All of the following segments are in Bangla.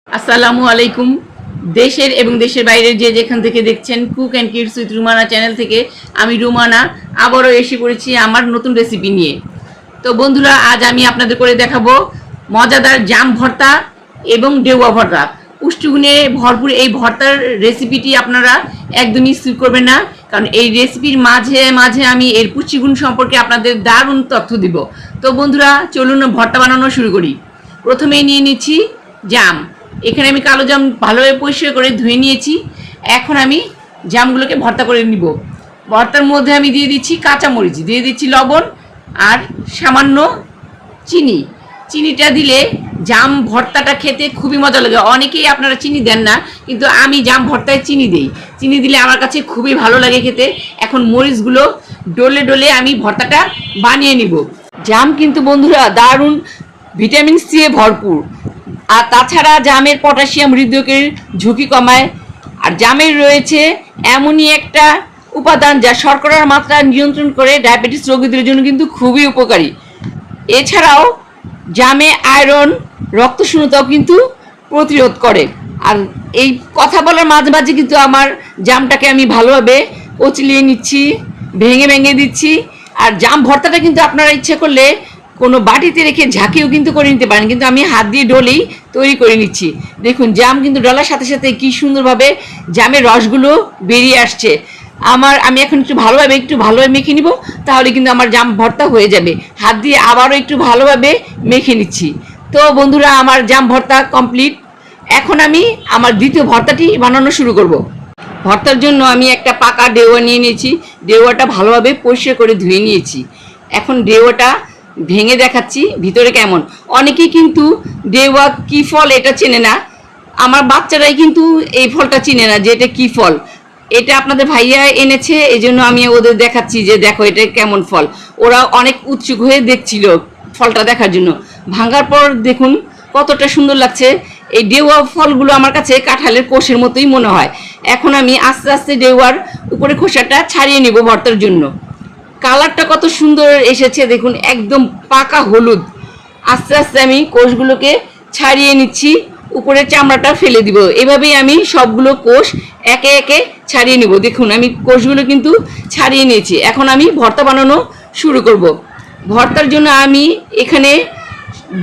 আসসালামু আলাইকুম। দেশের এবং দেশের বাইরের যে যেখান থেকে দেখছেন cook and kids with Rumana channel থেকে আমি রুমানা আবারও এসে পড়েছি আমার নতুন রেসিপি নিয়ে। তো বন্ধুরা, আজ আমি আপনাদের করে দেখাবো মজাদার জাম ভর্তা এবং ডেউয়া ভর্তা। পুষ্টিগুণে ভরপুর এই ভর্তার রেসিপিটি আপনারা একদমই স্কিপ করবেন না, কারণ এই রেসিপির মাঝে মাঝে আমি এর পুষ্টিগুণ সম্পর্কে আপনাদের দারুণ তথ্য দিব। তো বন্ধুরা, চলুন ভর্তা বানানো শুরু করি। প্রথমেই নিয়ে নিচ্ছি জাম। এখানে আমি কালো জাম ভালোভাবে পরিষ্কার করে ধুয়ে নিয়েছি। এখন আমি জামগুলোকে ভর্তা করে নিব। ভর্তার মধ্যে আমি দিয়ে দিচ্ছি কাঁচামরিচ, দিয়ে দিচ্ছি লবণ আর সামান্য চিনি। চিনিটা দিলে জাম ভর্তাটা খেতে খুবই মজা লাগে। অনেকেই আপনারা চিনি দেন না, কিন্তু আমি জাম ভর্তায় চিনি দিই। চিনি দিলে আমার কাছে খুবই ভালো লাগে খেতে। এখন মরিচগুলো ডলে ডলে আমি ভর্তাটা বানিয়ে নিব। জাম কিন্তু বন্ধুরা দারুণ ভিটামিন সি এ ভরপুর, আর তাছাড়া জামের পটাশিয়াম হৃদরোগের ঝুঁকি কমায়। আর জামের রয়েছে এমনই একটা উপাদান যা শর্করার মাত্রা নিয়ন্ত্রণ করে ডায়াবেটিস রোগীদের জন্য কিন্তু খুবই উপকারী। এছাড়াও জামে আয়রন রক্তশূন্যতাও কিন্তু প্রতিরোধ করে। আর এই কথা বলার মাঝে মাঝে কিন্তু আমার জামটাকে আমি ভালোভাবে কচলিয়ে নিচ্ছি, ভেঙে ভেঙে দিচ্ছি। আর জাম ভর্তাটা কিন্তু আপনারা ইচ্ছে করলে কোনো বাটিতে রেখে ঝাঁকিও কিন্তু করে নিতে পারেন, কিন্তু আমি হাত দিয়ে ডলেই তৈরি করে নিচ্ছি। দেখুন, জাম কিন্তু ডলার সাথে সাথে কি সুন্দরভাবে জামের রসগুলো বেরিয়ে আসছে। আমি এখন একটু ভালোভাবে মেখে নিব, তাহলে কিন্তু আমার জাম ভর্তা হয়ে যাবে। হাত দিয়ে আবারও একটু ভালোভাবে মেখে নিচ্ছি। তো বন্ধুরা, আমার জাম ভর্তা কমপ্লিট। এখন আমি আমার দ্বিতীয় ভর্তাটি বানানো শুরু করব। ভর্তার জন্য আমি একটা পাকা ডেওয়া নিয়ে নিয়েছি। ডেওয়াটা ভালোভাবে পরিষ্কার করে ধুয়ে নিয়েছি। এখন ডেওয়াটা ভেঙে দেখাচ্ছি ভিতরে কেমন। অনেকেই কিন্তু ডেওয়া কী ফল এটা চেনে না। আমার বাচ্চারাই কিন্তু এই ফলটা চিনে না যে এটা কী ফল। এটা আপনাদের ভাইয়া এনেছে, এই জন্য আমি ওদের দেখাচ্ছি যে দেখো এটা কেমন ফল। ওরা অনেক উৎসুক হয়ে দেখছিল ফলটা দেখার জন্য। ভাঙার পর দেখুন কতটা সুন্দর লাগছে। এই ডেওয়া ফলগুলো আমার কাছে কাঁঠালের কোষের মতোই মনে হয়। এখন আমি আস্তে আস্তে ডেওয়ার উপরে খোসাটা ছাড়িয়ে নিব ভর্তার জন্য। কালারটা কত সুন্দর এসেছে দেখুন, একদম পাকা হলুদ। আস্তে আস্তে আমি কোষগুলোকে ছাড়িয়ে নিচ্ছি, উপরে চামড়াটা ফেলে দিব। এভাবেই আমি সবগুলো কোষ একে একে ছাড়িয়ে নিব। দেখুন, আমি কোষগুলো কিন্তু ছাড়িয়ে নিয়েছি। এখন আমি ভর্তা বানানো শুরু করব। ভর্তার জন্য আমি এখানে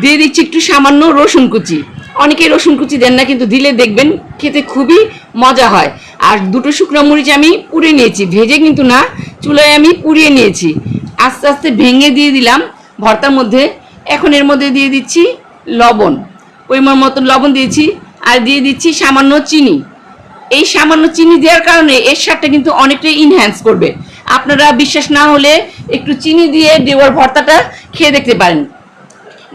দিয়ে দিচ্ছি একটু সামান্য রসুন কুচি। অনেকেই রসুন কুচি দেন না, কিন্তু দিলে দেখবেন খেতে খুবই মজা হয়। আর দুটো শুকনো মরিচ আমি পুড়িয়ে নিয়েছি, ভেজে কিন্তু না, চুলায় আমি পুড়িয়ে নিয়েছি। আস্তে আস্তে ভেঙে দিয়ে দিলাম ভর্তার মধ্যে। এখন এর মধ্যে দিয়ে দিচ্ছি লবণ, পরিমাণ মতন লবণ দিয়েছি। আর দিয়ে দিচ্ছি সামান্য চিনি। এই সামান্য চিনি দেওয়ার কারণে এর স্বাদটা কিন্তু অনেকটাই ইনহ্যান্স করবে। আপনারা বিশ্বাস না হলে একটু চিনি দিয়ে ডেওয়ার ভর্তাটা খেয়ে দেখতে পারেন।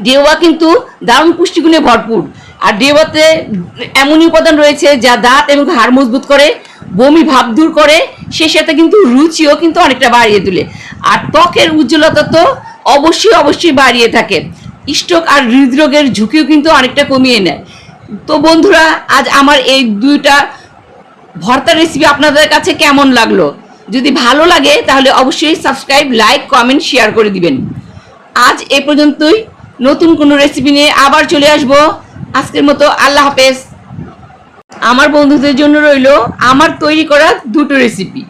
ডেওয়া কিন্তু দারুণ পুষ্টিগুণে ভরপুর। আর ডেওয়াতে এমনই উপাদান রয়েছে যা দাঁত এবং হাড় মজবুত করে, বমি ভাব দূর করে, সে সাথে কিন্তু রুচিও কিন্তু অনেকটা বাড়িয়ে তোলে। আর ত্বকের উজ্জ্বলতা তো অবশ্যই বাড়িয়ে থাকে। স্ট্রোক আর হৃদরোগের ঝুঁকিও কিন্তু অনেকটা কমিয়ে নেয়। তো বন্ধুরা, আজ আমার এই দুইটা ভর্তার রেসিপি আপনাদের কাছে কেমন লাগলো? যদি ভালো লাগে তাহলে অবশ্যই সাবস্ক্রাইব, লাইক, কমেন্ট, শেয়ার করে দিবেন। আজ এ পর্যন্তই। নতুন কোনো রেসিপি নিয়ে আবার চলে আসব। আজকের মতো আল্লাহ হাফেজ। আমার বন্ধুদের জন্য রইল আমার তৈরি করা দুটো রেসিপি।